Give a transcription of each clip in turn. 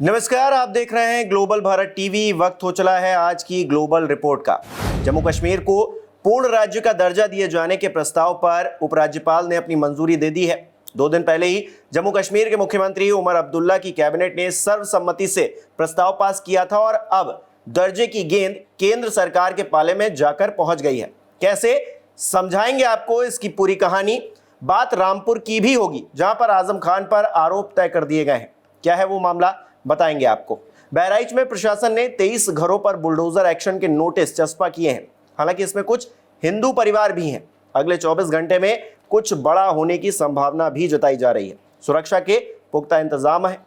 नमस्कार, आप देख रहे हैं ग्लोबल भारत टीवी। वक्त हो चला है आज की ग्लोबल रिपोर्ट का। जम्मू कश्मीर को पूर्ण राज्य का दर्जा दिए जाने के प्रस्ताव पर उपराज्यपाल ने अपनी मंजूरी दे दी है। 2 दिन पहले ही जम्मू कश्मीर के मुख्यमंत्री उमर अब्दुल्ला की कैबिनेट ने सर्वसम्मति से प्रस्ताव पास किया था और अब दर्जे की गेंद केंद्र सरकार के पाले में जाकर पहुंच गई है। कैसे, समझाएंगे आपको इसकी पूरी कहानी। बात रामपुर की भी होगी, जहां पर आजम खान पर आरोप तय कर दिए गए हैं। क्या है वो मामला, बताएंगे आपको। बहराइच में प्रशासन ने 23 घरों पर बुलडोजर एक्शन के नोटिस चस्पा किए हैं। हालांकि इसमें कुछ हिंदू परिवार भी हैं। अगले 24 घंटे में कुछ बड़ा होने की संभावना भी जताई जा रही है। सुरक्षा के पुख्ता इंतजाम है।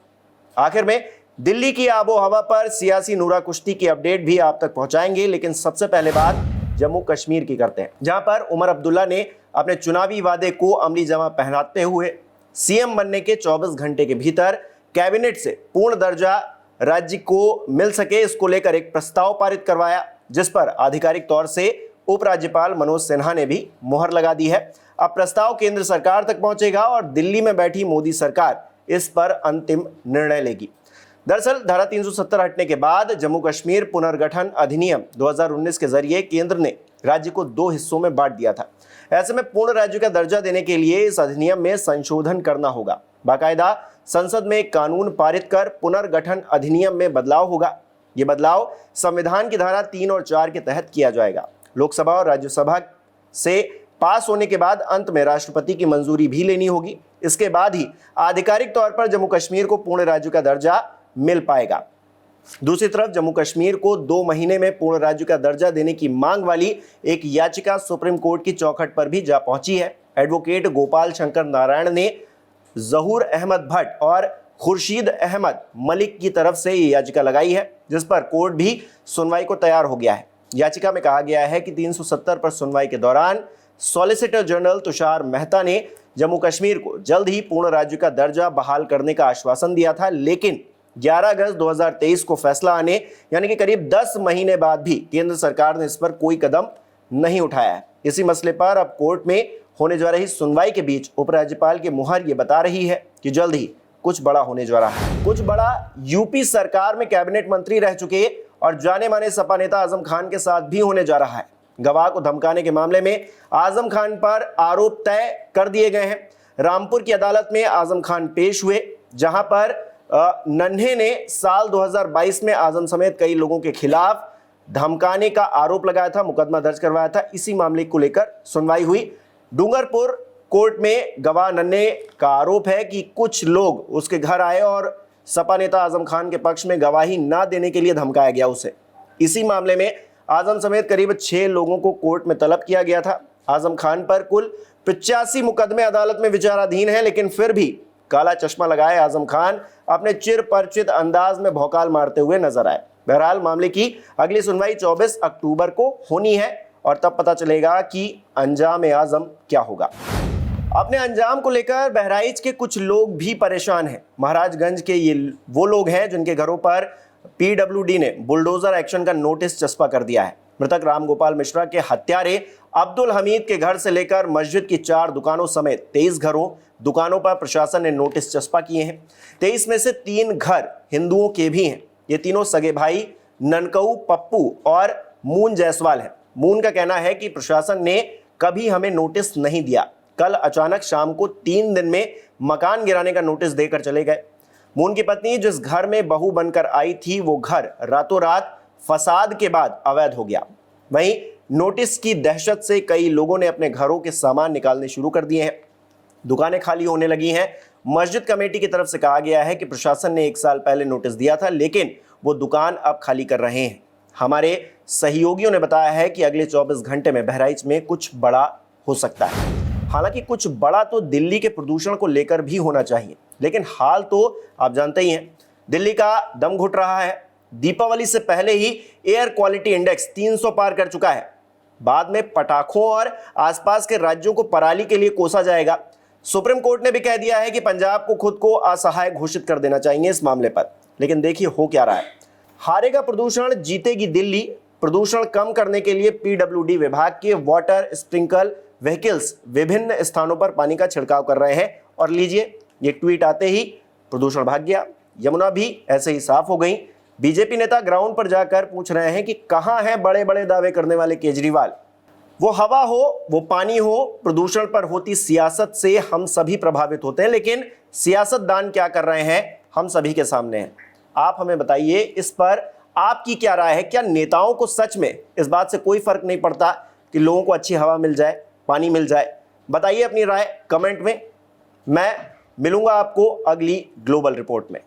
आखिर में दिल्ली की आबो हवा पर सियासी नूरा कुश्ती की अपडेट भी आप तक पहुंचाएंगे, लेकिन सबसे पहले बात जम्मू कश्मीर की करते हैं, जहां पर उमर अब्दुल्ला ने अपने चुनावी वादे को अमली जमा पहनाते हुए सीएम बनने के 24 घंटे के भीतर कैबिनेट से पूर्ण दर्जा राज्य को मिल सके, इसको लेकर एक प्रस्ताव पारित करवाया, जिस पर आधिकारिक तौर से उपराज्यपाल मनोज सिन्हा ने भी मुहर लगा दी है। अब प्रस्ताव केंद्र सरकार तक पहुंचेगा और दिल्ली में बैठी मोदी सरकार इस पर अंतिम निर्णय लेगी। दरअसल धारा 370 हटने के बाद जम्मू कश्मीर पुनर्गठन अधिनियम 2019 के जरिए केंद्र ने राज्य को 2 हिस्सों में बांट दिया था। ऐसे में पूर्ण राज्य का दर्जा देने के लिए इस अधिनियम में संशोधन करना होगा। बाकायदा संसद में एक कानून पारित कर पुनर्गठन अधिनियम में बदलाव होगा। ये बदलाव संविधान की धारा 3 और 4 के तहत किया जाएगा। लोकसभा और राज्यसभा से पास होने के बाद अंत में राष्ट्रपति की मंजूरी भी लेनी होगी। इसके बाद ही आधिकारिक तौर पर जम्मू कश्मीर को पूर्ण राज्य का दर्जा मिल पाएगा। दूसरी तरफ जम्मू कश्मीर को 2 महीने में पूर्ण राज्य का दर्जा देने की मांग वाली एक याचिका सुप्रीम कोर्ट की चौखट पर भी जा पहुंची है। एडवोकेट गोपाल शंकर नारायण ने जहूर अहमद भट्ट और खुर्शीद अहमद मलिक की तरफ से ये याचिका लगाई है, जिस पर कोर्ट भी सुनवाई को तैयार हो गया है। याचिका में कहा गया है कि 370 पर सुनवाई के दौरान सॉलिसिटर जनरल तुषार मेहता ने जम्मू कश्मीर को जल्द ही पूर्ण राज्य का दर्जा बहाल करने का आश्वासन दिया था, लेकिन 11 अगस्त 2023 को फैसला आने यानी कि करीब 10 महीने बाद भी केंद्र सरकार ने इस पर कोई कदम नहीं उठाया है। इसी मसले पर अब कोर्ट में होने जा रही सुनवाई के बीच उपराज्यपाल की मुहर ये बता रही है कि जल्द ही कुछ बड़ा होने जा रहा है। कुछ बड़ा यूपी सरकार में कैबिनेट मंत्री रह चुके और जाने माने सपा नेता आजम खान के साथ भी होने जा रहा है। गवाह को धमकाने के मामले में आजम खान पर आरोप तय कर दिए गए हैं। रामपुर की अदालत में आजम खान पेश हुए, जहां पर नन्हे ने साल 2022 में आजम समेत कई लोगों के खिलाफ धमकाने का आरोप लगाया था, मुकदमा दर्ज करवाया था। इसी मामले को लेकर सुनवाई हुई। डूंगरपुर कोर्ट में गवाह नन्हे का आरोप है कि कुछ लोग उसके घर आए और सपा नेता आजम खान के पक्ष में गवाही ना देने के लिए धमकाया गया उसे। इसी मामले में आजम समेत करीब 6 लोगों को कोर्ट में तलब किया गया था। आजम खान पर कुल 85 मुकदमे अदालत में विचाराधीन हैं, लेकिन फिर भी काला चश्मा लगाए आजम खान अपने चिर परिचित अंदाज में भौकाल मारते हुए नजर आए। बहरहाल मामले की अगली सुनवाई 24 अक्टूबर को होनी है और तब पता चलेगा कि अंजाम आजम क्या होगा। अपने अंजाम को लेकर बहराइच के कुछ लोग भी परेशान हैं। महाराजगंज के ये वो लोग हैं जिनके घरों पर पीडब्ल्यूडी ने बुलडोजर एक्शन का नोटिस चस्पा कर दिया है। मृतक रामगोपाल मिश्रा के हत्यारे अब्दुल हमीद के घर से लेकर मस्जिद की 4 दुकानों समेत 23 दुकानों पर प्रशासन ने नोटिस चस्पा किए हैं। 23 में से 3 घर हिंदुओं के भी हैं। ये तीनों सगे भाई ननकऊ पप्पू और मून जायसवाल हैं। मून का कहना है कि प्रशासन ने कभी हमें नोटिस नहीं दिया। कल अचानक शाम को 3 दिन में मकान गिराने का नोटिस देकर चले गए। मून की पत्नी जिस घर में बहू बनकर आई थी, वो घर रातों रात फसाद के बाद अवैध हो गया। वहीं नोटिस की दहशत से कई लोगों ने अपने घरों के सामान निकालने शुरू कर दिए हैं। दुकानें खाली होने लगी हैं। मस्जिद कमेटी की तरफ से कहा गया है कि प्रशासन ने 1 साल पहले नोटिस दिया था, लेकिन वो दुकान अब खाली कर रहे हैं। हमारे सहयोगियों ने बताया है कि अगले 24 घंटे में बहराइच में कुछ बड़ा हो सकता है। हालांकि कुछ बड़ा तो दिल्ली के प्रदूषण को लेकर भी होना चाहिए, लेकिन हाल तो आप जानते ही हैं, दिल्ली का दम घुट रहा है। दीपावली से पहले ही एयर क्वालिटी इंडेक्स 300 पार कर चुका है। बाद में पटाखों और आसपास के राज्यों को पराली के लिए कोसा जाएगा। सुप्रीम कोर्ट ने भी कह दिया है कि पंजाब को खुद को असहाय घोषित कर देना चाहिए इस मामले पर। लेकिन देखिए हो क्या रहा है। हारेगा प्रदूषण, जीतेगी दिल्ली। प्रदूषण कम करने के लिए पीडब्ल्यूडी विभाग के वाटर स्प्रिंकल व्हीकल्स विभिन्न स्थानों पर पानी का छिड़काव कर रहे हैं और लीजिए ये ट्वीट आते ही प्रदूषण भाग गया। यमुना भी ऐसे ही साफ हो गई। बीजेपी नेता ग्राउंड पर जाकर पूछ रहे हैं कि कहां हैं बड़े बड़े दावे करने वाले केजरीवाल। वो हवा हो, वो पानी हो, प्रदूषण पर होती सियासत से हम सभी प्रभावित होते हैं, लेकिन सियासतदान क्या कर रहे हैं हम सभी के सामने है। आप हमें बताइए, इस पर आपकी क्या राय है? क्या नेताओं को सच में इस बात से कोई फर्क नहीं पड़ता कि लोगों को अच्छी हवा मिल जाए, पानी मिल जाए? बताइए अपनी राय कमेंट में। मैं मिलूंगा आपको अगली ग्लोबल रिपोर्ट में।